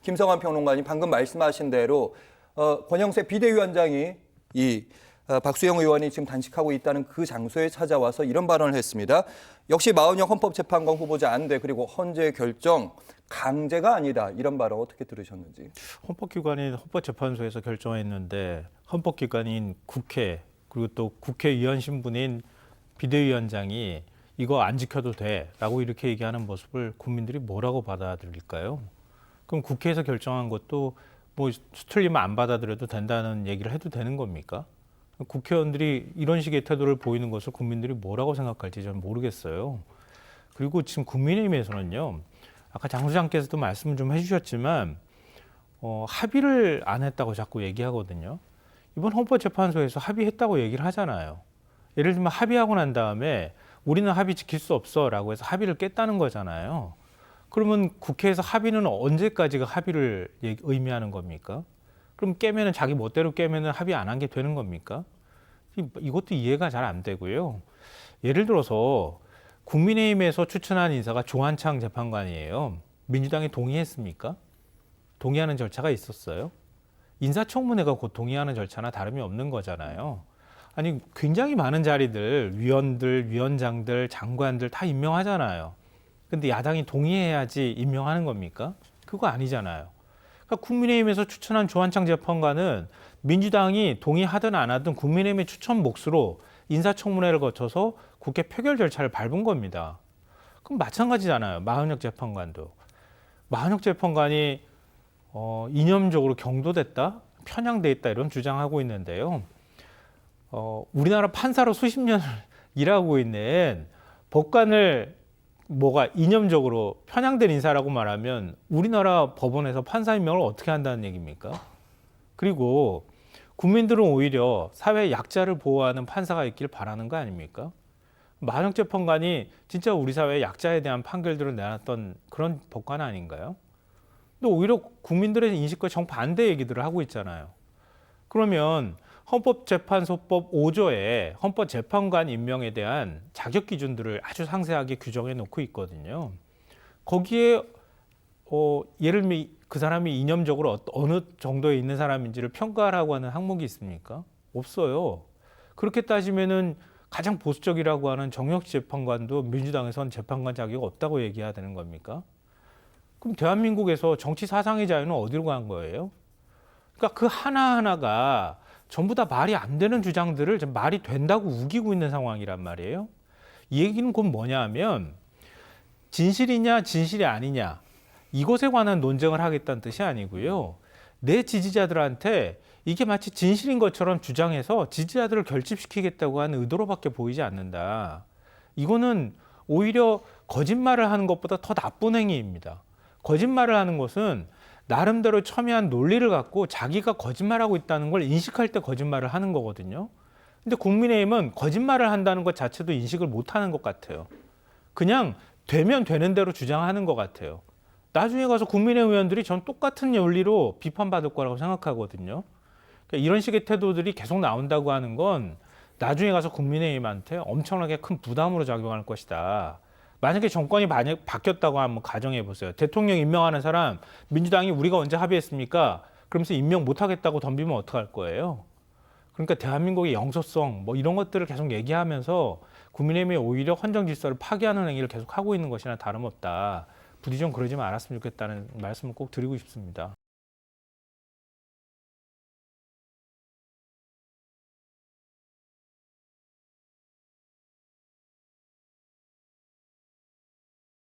김성환 평론가님 방금 말씀하신 대로 권영세 비대위원장이 박수영 의원이 지금 단식하고 있다는 그 장소에 찾아와서 이런 발언을 했습니다. 역시 마은영 헌법재판관 후보자 안돼 그리고 헌재 결정 강제가 아니다. 이런 발언 어떻게 들으셨는지. 헌법기관인 헌법재판소에서 결정했는데 헌법기관인 국회 그리고 또 국회의원 신분인 비대위원장이 이거 안 지켜도 돼라고 이렇게 얘기하는 모습을 국민들이 뭐라고 받아들일까요? 그럼 국회에서 결정한 것도 뭐 수틀리면 안 받아들여도 된다는 얘기를 해도 되는 겁니까? 국회의원들이 이런 식의 태도를 보이는 것을 국민들이 뭐라고 생각할지 저는 모르겠어요. 그리고 지금 국민의힘에서는요. 아까 장 소장께서도 말씀을 좀 해주셨지만 합의를 안 했다고 자꾸 얘기하거든요. 이번 헌법재판소에서 합의했다고 얘기를 하잖아요. 예를 들면 합의하고 난 다음에 우리는 합의 지킬 수 없어라고 해서 합의를 깼다는 거잖아요. 그러면 국회에서 합의는 언제까지가 합의를 의미하는 겁니까? 그럼 깨면은 자기 멋대로 깨면은 합의 안 한 게 되는 겁니까? 이것도 이해가 잘 안 되고요. 예를 들어서 국민의힘에서 추천한 인사가 조한창 재판관이에요. 민주당이 동의했습니까? 동의하는 절차가 있었어요. 인사청문회가 곧 동의하는 절차나 다름이 없는 거잖아요. 아니 굉장히 많은 자리들, 위원들, 위원장들, 장관들 다 임명하잖아요. 근데 야당이 동의해야지 임명하는 겁니까? 그거 아니잖아요. 그러니까 국민의힘에서 추천한 조한창 재판관은 민주당이 동의하든 안 하든 국민의힘의 추천 몫으로 인사청문회를 거쳐서 국회 표결 절차를 밟은 겁니다. 그럼 마찬가지잖아요. 마은혁 재판관도. 마은혁 재판관이 이념적으로 경도됐다, 편향돼 있다 이런 주장하고 있는데요. 우리나라 판사로 수십 년을 일하고 있는 법관을 뭐가 이념적으로 편향된 인사라고 말하면 우리나라 법원에서 판사 임명을 어떻게 한다는 얘기입니까? 그리고 국민들은 오히려 사회 약자를 보호하는 판사가 있길 바라는 거 아닙니까? 마은혁 재판관이 진짜 우리 사회 약자에 대한 판결들을 내놨던 그런 법관 아닌가요? 근데 오히려 국민들의 인식과 정반대 얘기들을 하고 있잖아요. 그러면 헌법재판소법 5조에 헌법재판관 임명에 대한 자격 기준들을 아주 상세하게 규정해 놓고 있거든요. 거기에 예를 들면 그 사람이 이념적으로 어느 정도에 있는 사람인지를 평가하라고 하는 항목이 있습니까? 없어요. 그렇게 따지면은 가장 보수적이라고 하는 정혁 재판관도 민주당에선 재판관 자격이 없다고 얘기해야 되는 겁니까? 그럼 대한민국에서 정치 사상의 자유는 어디로 간 거예요? 그러니까 그 하나하나가 전부 다 말이 안 되는 주장들을 말이 된다고 우기고 있는 상황이란 말이에요. 이 얘기는 곧 뭐냐 하면 진실이냐 진실이 아니냐 이것에 관한 논쟁을 하겠다는 뜻이 아니고요. 내 지지자들한테 이게 마치 진실인 것처럼 주장해서 지지자들을 결집시키겠다고 하는 의도로밖에 보이지 않는다. 이거는 오히려 거짓말을 하는 것보다 더 나쁜 행위입니다. 거짓말을 하는 것은 나름대로 첨예한 논리를 갖고 자기가 거짓말하고 있다는 걸 인식할 때 거짓말을 하는 거거든요. 근데 국민의힘은 거짓말을 한다는 것 자체도 인식을 못하는 것 같아요. 그냥 되면 되는 대로 주장하는 것 같아요. 나중에 가서 국민의힘 의원들이 전 똑같은 논리로 비판받을 거라고 생각하거든요. 그러니까 이런 식의 태도들이 계속 나온다고 하는 건 나중에 가서 국민의힘한테 엄청나게 큰 부담으로 작용할 것이다. 만약에 정권이 바뀌었다고 한번 가정해 보세요. 대통령 임명하는 사람 민주당이 우리가 언제 합의했습니까? 그러면서 임명 못하겠다고 덤비면 어떡할 거예요? 그러니까 대한민국의 영소성 뭐 이런 것들을 계속 얘기하면서 국민의힘이 오히려 헌정 질서를 파괴하는 행위를 계속 하고 있는 것이나 다름없다. 부디 좀 그러지 말았으면 좋겠다는 말씀을 꼭 드리고 싶습니다.